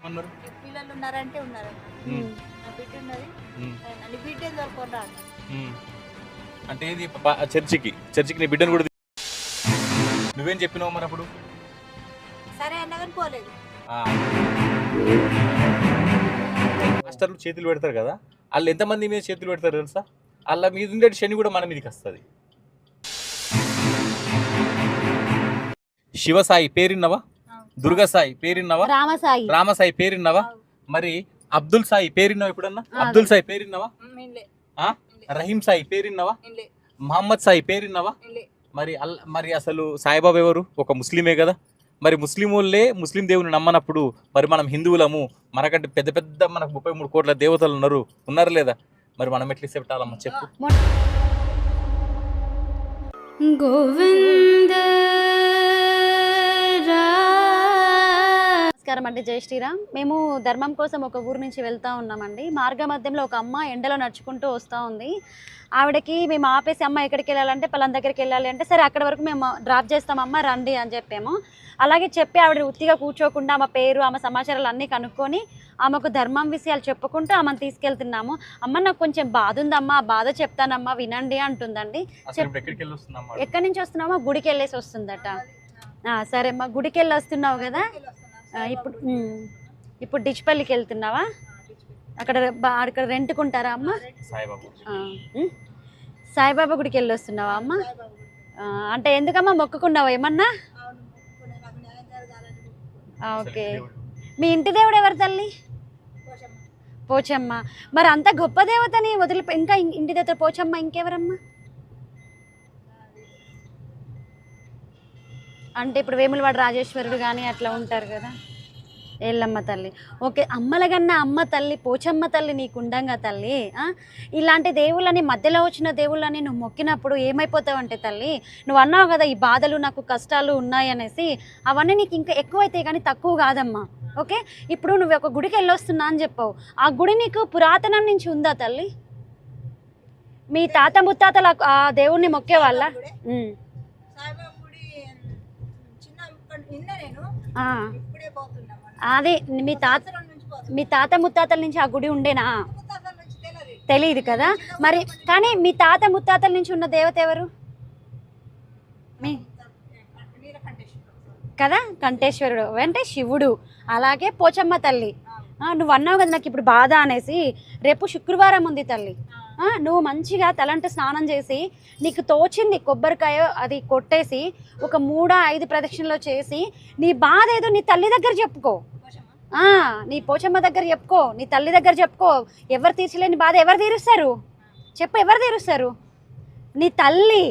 ఉన్నారు పిల్లలు ఉన్నారంటే ఉన్నారు. నా బిడ్డ ఉన్నది. నీ బిడ్డ ఎందుకు రాదు? అంటే ఇది చర్చికి నీ బిడ్డను కూడా నువ్వేం చెప్పినావు మరి అప్పుడు? సరే అన్న కానీ పోలేదు. మాస్టర్లు చేతులు పెడతారు కదా, వాళ్ళు ఎంతమంది మీద చేతులు పెడతారు తెలుసా? వాళ్ళ మీద ఉండే శని కూడా మన మీదకి వస్తుంది. శివసాయి పేరున్నవా? దుర్గా సాయి పేరున్నవా? రామసాయి పేరున్నవా? మరి అబ్దుల్ సాయి పేరున్నావా ఎప్పుడన్నా? అబ్దుల్ సాయి పేరున్నవా? రహీం సాయి పేరున్నవా? మహమ్మద్ సాయి పేరున్నవా? మరి అసలు సాయిబాబా ఎవరు? ఒక ముస్లిమే కదా. మరి ముస్లిం వాళ్ళే ముస్లిం దేవుని నమ్మనప్పుడు మరి మనం హిందువులము, మనకంటే పెద్ద పెద్ద మనకు 33 కోట్ల దేవతలు ఉన్నారు లేదా? మరి మనం ఎట్లా పెట్టాలమ్మా చెప్పు. గోవింద నమస్కారం అండి, జై శ్రీరామ్. మేము ధర్మం కోసం ఒక ఊరు నుంచి వెళ్తూ ఉన్నామండి. మార్గ మధ్యంలో ఒక అమ్మ ఎండలో నడుచుకుంటూ వస్తూ ఉంది. ఆవిడకి మేము ఆపేసి, అమ్మ ఎక్కడికి వెళ్ళాలంటే పలానా దగ్గరికి వెళ్ళాలి అంటే, సరే అక్కడ వరకు మేము డ్రాప్ చేస్తామమ్మ రండి అని చెప్పాము. అలాగే చెప్పి ఆవిడ ఉత్తిగా కూర్చోకుండా ఆమె పేరు, ఆమె సమాచారాలు అన్నీ కనుక్కొని ఆమెకు ధర్మం విషయాలు చెప్పుకుంటూ ఆమెను తీసుకెళ్తున్నాము. అమ్మ నాకు కొంచెం బాధ ఉందమ్మా, ఆ బాధ చెప్తానమ్మా వినండి అంటుందండి. ఎక్కడి నుంచి వస్తున్నామో గుడికి వెళ్ళేసి వస్తుందట. సరే అమ్మా, గుడికి వెళ్ళి వస్తున్నావు కదా, ఇప్పుడు డిచ్పల్లికి వెళ్తున్నావా? అక్కడ రెంట్కుంటారా అమ్మ? సాయిబాబా గుడికి వెళ్ళి వస్తున్నావా అమ్మ? అంటే ఎందుకమ్మా, మొక్కుకున్నావా ఏమన్నా? ఓకే. మీ ఇంటి దేవుడు ఎవరు తల్లి? పోచమ్మ. మరి అంత గొప్ప దేవతని ఇంకా ఇంటి దేవత పోచమ్మ, ఇంకెవరమ్మా? అంటే ఇప్పుడు వేములవాడ రాజేశ్వరుడు కానీ అట్లా ఉంటారు కదా, ఎల్లమ్మ తల్లి. ఓకే, అమ్మలగన్నా అమ్మ తల్లి పోచమ్మ తల్లి నీకు ఉండంగా తల్లి. ఇలాంటి దేవుళ్ళని, మధ్యలో వచ్చిన దేవుళ్ళని నువ్వు మొక్కినప్పుడు ఏమైపోతావంటే తల్లి, నువ్వు అన్నావు కదా ఈ బాధలు నాకు కష్టాలు ఉన్నాయనేసి, అవన్నీ నీకు ఇంకా ఎక్కువైతాయి కానీ తక్కువ కాదమ్మా. ఓకే, ఇప్పుడు నువ్వు ఒక గుడికి వెళ్ళొస్తున్నా అని చెప్పావు, ఆ గుడి నీకు పురాతనం నుంచి ఉందా తల్లి? మీ తాత ముత్తాతలు ఆ దేవుణ్ణి మొక్కేవాళ్ళ? అదే మీ తాత ముత్తాతల నుంచి ఆ గుడి ఉండేనా? తెలియదు కదా. మరి కానీ మీ తాత ముత్తాతల నుంచి ఉన్న దేవత ఎవరు కదా? కంఠేశ్వరుడు అంటే శివుడు. అలాగే పోచమ్మ తల్లి. నువ్వు అన్నావు కదా నాకు ఇప్పుడు బాధ అనేసి, రేపు శుక్రవారం ఉంది తల్లి. నువ్వు మంచిగా తలంట స్నానం చేసి, నీకు తోచింది కొబ్బరికాయ అది కొట్టేసి ఒక 3-5 ప్రదక్షిణలో చేసి, నీ బాధ ఏదో నీ తల్లి దగ్గర చెప్పుకో. నీ పోచమ్మ దగ్గర చెప్పుకో, నీ తల్లి దగ్గర చెప్పుకో. ఎవరు తీర్చలేని బాధ ఎవరు తీరుస్తారు చెప్పు? ఎవరు తీరుస్తారు? నీ తల్లి.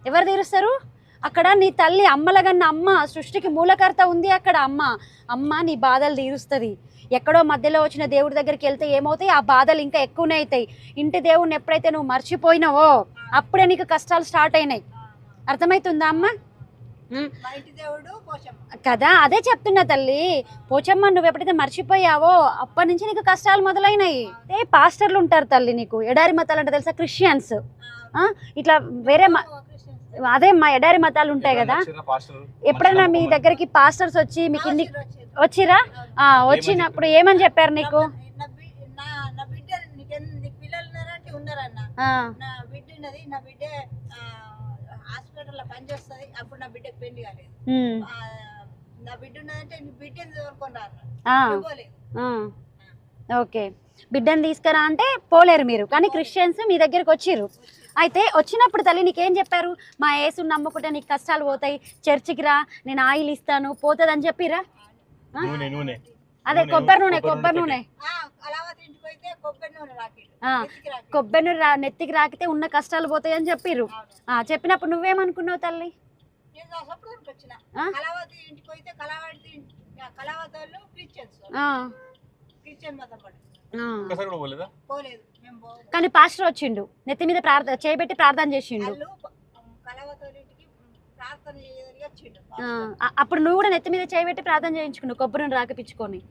ఎవరు తీరుస్తారు అక్కడ? నీ తల్లి. అమ్మలగన్న అమ్మ, సృష్టికి మూలకర్త ఉంది అక్కడ అమ్మ నీ బాధలు తీరుస్తుంది. ఎక్కడో మధ్యలో వచ్చిన దేవుడి దగ్గరికి వెళ్తే ఏమవుతాయి? ఆ బాధలు ఇంకా ఎక్కువనే అవుతాయి. ఇంటి దేవుడిని ఎప్పుడైతే నువ్వు మర్చిపోయినావో అప్పుడే నీకు కష్టాలు స్టార్ట్ అయినాయి. అర్థమవుతుందా అమ్మ? కదా, అదే చెప్తున్నా తల్లి. పోచమ్మ నువ్వు ఎప్పుడైతే మర్చిపోయావో అప్పటి నుంచి నీకు కష్టాలు మొదలైనాయి. పాస్టర్లు ఉంటారు తల్లి, నీకు ఎడారి మతాలు అంటే తెలుసా? క్రిస్టియన్స్ ఇట్లా వేరే అదే మా ఎడారి మతాలు ఉంటాయి కదా. ఎప్పుడైనా మీ దగ్గరికి పాస్టర్స్ వచ్చి మీకు ఇన్ని వచ్చిరా? వచ్చినప్పుడు ఏమని చెప్పారు నీకు? ఓకే, బిడ్డను తీసుకురా అంటే పోలేరు మీరు, కానీ క్రిస్టియన్స్ మీ దగ్గరకు వచ్చిర్రు. అయితే వచ్చినప్పుడు తల్లి నీకేం చెప్పారు? మా యేసుని నమ్ముకుంటే నీకు కష్టాలు పోతాయి, చర్చికి రా, నేను ఆయిల్ ఇస్తాను, పోతుంది అని చెప్పిరా? అదే కొబ్బరి నూనె నెత్తికి రాకితే ఉన్న కష్టాలు పోతాయి అని చెప్పిర్రు. చెప్పినప్పుడు నువ్వేమనుకున్నావు తల్లి? కానీ పాస్టర్ వచ్చిండు, నెత్తి మీద చేయబెట్టి ప్రార్థన చేసిండు. అప్పుడు నువ్వు కూడా నెత్తి మీద చేయబెట్టి ప్రార్థన చేయించుకున్నావు, కొబ్బరిని రాకపించుకొని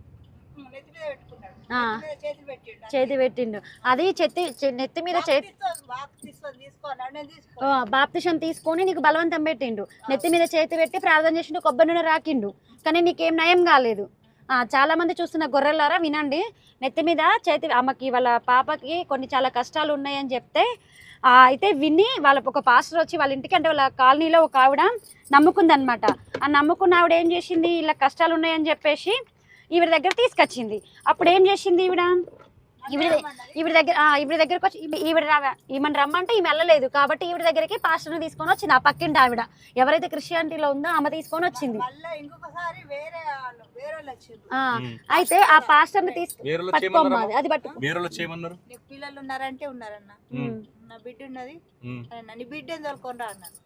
చేతి పెట్టిండు. అది నెత్తి మీద బాప్తిసం తీసుకొని నీకు బలవంతం పెట్టిండు, నెత్తి మీద చేతి పెట్టి ప్రార్థన చేసిండు, కొబ్బరి నూనె రాకిండు. కానీ నీకేం నయం కాలేదు. చాలా మంది చూస్తున్న గొర్రెలారా వినండి. నెత్తి మీద చేతి అమ్మకి వాళ్ళ పాపకి కొన్ని చాలా కష్టాలు ఉన్నాయని చెప్తే అయితే విని వాళ్ళ ఒక పాస్టర్ వచ్చి వాళ్ళ ఇంటికి అంటే వాళ్ళ కాలనీలో ఒక ఆవిడ నమ్ముకుందనమాట. ఆ నమ్ముకున్న ఆవిడ ఏం చేసింది, ఇలా కష్టాలు ఉన్నాయని చెప్పేసి ఈవిడ దగ్గర తీసుకొచ్చింది. అప్పుడు ఏం చేసింది ఈవిడ దగ్గరకు వచ్చి ఈమెను రమ్మంటే ఈమె వెళ్ళలేదు కాబట్టి ఈవిడ దగ్గరికి పాస్టర్ని తీసుకొని వచ్చింది. ఆ పక్కింటి ఆవిడ ఎవరైతే క్రిస్టియానిటీలో ఉందో ఆమె తీసుకొని వచ్చింది. అయితే ఆ పాస్టర్ని పట్టుకోమ్మది అది పట్టుకో పిల్లలు ఉన్నారంటే ఉన్నారన్న, నా బిడ్డ ఉన్నది, నీ బిడ్డ తోలుకొని రా అన్నారు.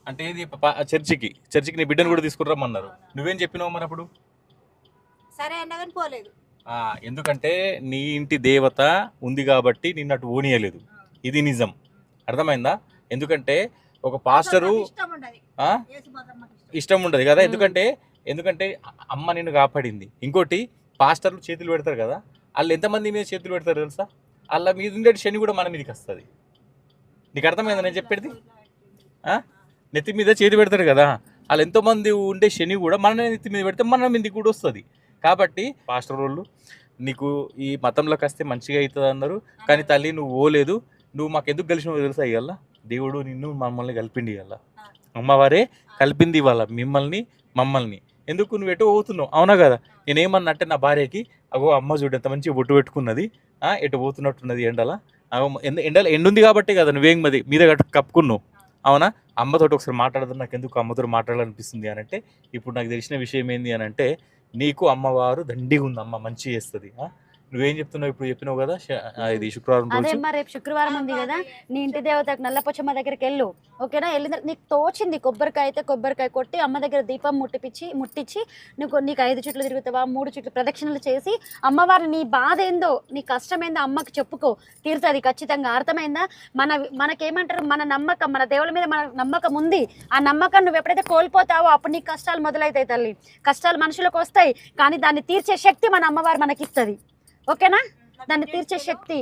అంటే ఇది చర్చికి నీ బిడ్డను కూడా తీసుకురమ్మన్నారు. నువ్వేం చెప్పినావు మరి అప్పుడు? సరే అన్నా కానీ పోలేదు. ఎందుకంటే నీ ఇంటి దేవత ఉంది కాబట్టి నిన్ను అటు ఓనియలేదు. ఇది నిజం, అర్థమైందా? ఎందుకంటే ఒక పాస్టరు ఇష్టం ఉండదు కదా, ఎందుకంటే అమ్మ నిన్ను కాపాడింది. ఇంకోటి పాస్టర్లు చేతులు పెడతారు కదా, వాళ్ళు ఎంతమంది మీద చేతులు పెడతారు తెలుసా? వాళ్ళ మీద ఉండే శని కూడా మన మీదకి వస్తుంది. నీకు అర్థమైందా నేను చెప్పేది? నెత్తి మీద చేతి పెడతారు కదా, వాళ్ళు ఎంతోమంది ఉండే శని కూడా మన నెత్తి మీద పెడితే మన మీదకి కూడా వస్తుంది. కాబట్టి పాస్టర్ వాళ్ళు నీకు ఈ మతంలోకి వస్తే మంచిగా అవుతుంది అన్నారు, కానీ తల్లి నువ్వు ఓలేదు. నువ్వు మాకు ఎందుకు కలిసినావు తెలుసా? ఇవాళ దేవుడు నిన్ను మమ్మల్ని కలిపిండి, ఇవాళ అమ్మవారే కలిపింది ఇవాళ మిమ్మల్ని మమ్మల్ని. ఎందుకు నువ్వు ఎటు పోతున్నావు? అవునా కదా? నేనేమన్నా అంటే నా భార్యకి అగో అమ్మ చూడు ఎంత మంచిగా బొట్టు పెట్టుకున్నది, ఎటు పోతున్నట్టున్నది ఎండల ఎండుంది కాబట్టి కదా నువ్వేం మీద కప్పుకున్నావు. అవునా? అమ్మతోటి ఒకసారి మాట్లాడదు, నాకు ఎందుకు అమ్మతో మాట్లాడాలనిపిస్తుంది అని అంటే, ఇప్పుడు నాకు తెలిసిన విషయం ఏంది అని అంటే, నీకు అమ్మవారు దండిగా ఉంది, అమ్మ మంచి చేస్తుంది. నువ్వేం చెప్తున్నావు? ఇప్పుడు చెప్పినావు కదా ఇది శుక్రవారం. అదే రేపు శుక్రవారం ఉంది కదా, నీ ఇంటి దేవతకు నల్లపోచమ్మ దగ్గరికి వెళ్ళు, ఓకేనా? వెళ్ళిన నీకు తోచింది కొబ్బరికాయ అయితే కొబ్బరికాయ కొట్టి అమ్మ దగ్గర దీపం ముట్టించి నీకు 5 చుట్లు తిరుగుతావా, 3 చుట్లు ప్రదక్షిణలు చేసి అమ్మవారు నీ బాధ ఏందో నీ కష్టం ఏందో అమ్మకి చెప్పుకో, తీరుతుంది ఖచ్చితంగా. అర్థమైందా? మనకేమంటారు, మన నమ్మకం, మన దేవుళ్ళ మీద మన నమ్మకం ఉంది. ఆ నమ్మకం నువ్వు ఎప్పుడైతే కోల్పోతావో అప్పుడు నీకు కష్టాలు మొదలవుతాయి తల్లి. కష్టాలు మనుషులకు వస్తాయి, కానీ దాన్ని తీర్చే శక్తి మన అమ్మవారు మనకి ఇస్తుంది, ఓకేనా? దాన్ని తీర్చే శక్తి.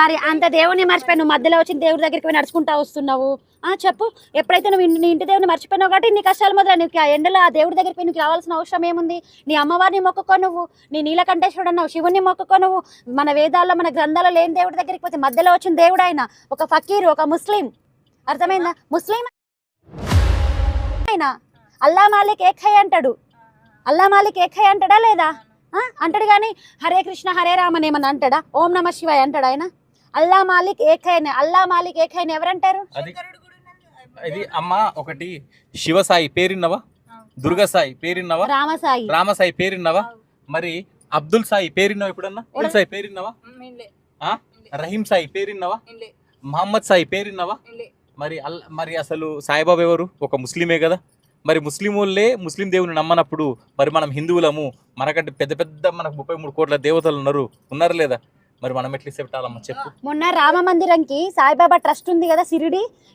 మరి అంత దేవుని మర్చిపోయి నువ్వు మధ్యలో వచ్చిన దేవుడి దగ్గరికి పోయి నడుచుకుంటా వస్తున్నావు. చెప్పు, ఎప్పుడైతే నువ్వు నీ ఇంటి దేవుని మర్చిపోయినావు కాబట్టి నీ కష్టాలు మొదలు. నీకు ఆ ఎండలో ఆ దేవుడి దగ్గరికి పోయి నీకు రావాల్సిన అవసరం ఏముంది? నీ అమ్మవారిని మొక్కుకో, నువ్వు నీ నీలకంఠేశ్వరుడు అన్నావు, శివుని మొక్కుకో. నువ్వు మన వేదాల్లో మన గ్రంథాల్లో లేని దేవుడి దగ్గరికి పోతే మధ్యలో వచ్చిన దేవుడు ఆయన ఒక ఫకీరు, ఒక ముస్లిం. అర్థమైందా? ముస్లిం ఆయన అల్లా మాలిక్ ఏక్ హై అంటాడు. అల్లా మాలిక్ ఏక్ హై అంటాడా లేదా? అంటాడు. కానీ హరే కృష్ణ హరే రామ అని ఏమన్నా అంటాడా? ఓం నమ శివాయ అంటాడు ఆయన. అల్లా మాలిక్ ఏక్ హై, అల్లా మాలిక్ ఏక్ హై ఎవరంటారు? ఇది అమ్మ ఒకటి శివసాయి పేరున్నవా? దుర్గసాయి పేరున్నవా? రామసాయి పేరున్నవా? మరి అబ్దుల్ సాయి పేరున్నావా? ఎప్పుడన్నా అబ్దుల్ సాయి పేరున్నవా? రహీం సాయి పేరున్నవా? మహమ్మద్ సాయి పేరున్నవా? మరి అసలు సాయిబాబా ఎవరు? ఒక ముస్లిమే కదా. మరి ముస్లిం వాళ్ళే ముస్లిం దేవుని నమ్మనప్పుడు మరి మనం హిందువులము, మనకంటే పెద్ద మనకు 33 కోట్ల దేవతలు ఉన్నారు లేదా? మరి మనం ఎట్లా పెట్టాలమ్మా చెప్పు. మొన్న రామ మందిరంకి సాయిబాబా ట్రస్ట్ ఉంది కదా,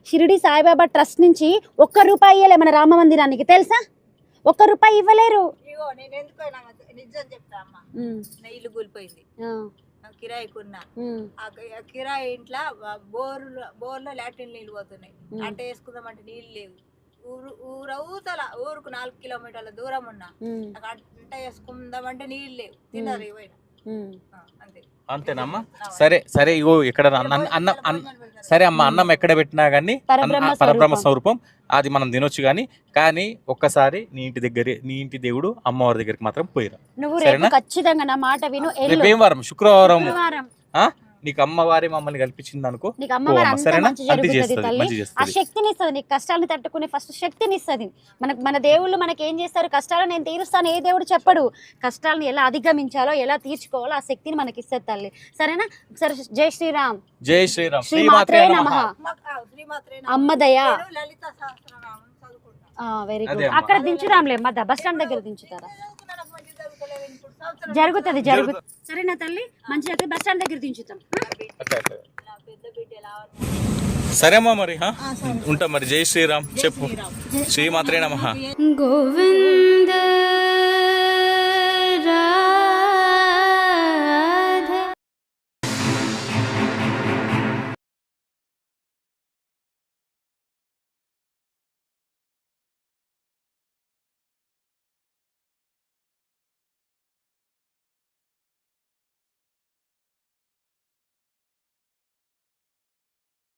షిరిడి సాయిబాబా ట్రస్ట్ నుంచి ₹1 ఇవ్వలే మన రామ మందిరానికి, తెలుసా? ₹1 ఇవ్వలేరు. ఇల్లు కూలిపోయింది, కిరాయికున్నా. కిరాయి ఇంట్లో బోర్లో లాట్రిన్ నీళ్ళు పోతున్నాయి, అంటే వేసుకుందామంటే నీళ్ళు లేవు. ఊరుకు 4 కిలోమీటర్ల దూరం ఉన్నా, అంట వేసుకుందామంటే నీళ్ళు లేవు, తిన్నారు ఏమైనా. అంతేనమ్మా? సరే ఇగో ఇక్కడ అన్నం సరే అమ్మ, అన్నం ఎక్కడ పెట్టినా కానీ పరబ్రహ్మ స్వరూపం, అది మనం తినొచ్చు. కానీ ఒక్కసారి నీ ఇంటి దేవుడు అమ్మవారి దగ్గరికి మాత్రం పోయిరా. ఖచ్చితంగా నా మాట విను. రేపేం వారం? శుక్రవారం. నీకు అమ్మవారి మమ్మల్ని కల్పించింది అనుకో, ఆ శక్తిని ఇస్తుంది, నీకు కష్టాలను తట్టుకునే ఫస్ట్ శక్తిని ఇస్తుంది. మన దేవుళ్ళు మనకి ఏం చేస్తారు? కష్టాలు నేను తీరుస్తాను ఏ దేవుడు చెప్పడు. కష్టాలను ఎలా అధిగమించాలో, ఎలా తీర్చుకోవాలో ఆ శక్తిని మనకి ఇస్తుంది తల్లి, సరేనా? సరే, జై శ్రీరామ్. జై శ్రీరామ్. శ్రీమాత్రే నమః. అమ్మదయ. Very good. అక్కడ దించుదాంలే, బస్ స్టాండ్ దగ్గర దించుతారా? జరుగుతుంది. సరేనా తల్లి? మంచిగా బస్ స్టాండ్ దగ్గర దించుతాం. సరేమ్మా, మరి ఉంటా మరి. జై శ్రీరామ్ చెప్పు. శ్రీమాత్రే నమః. గోవింద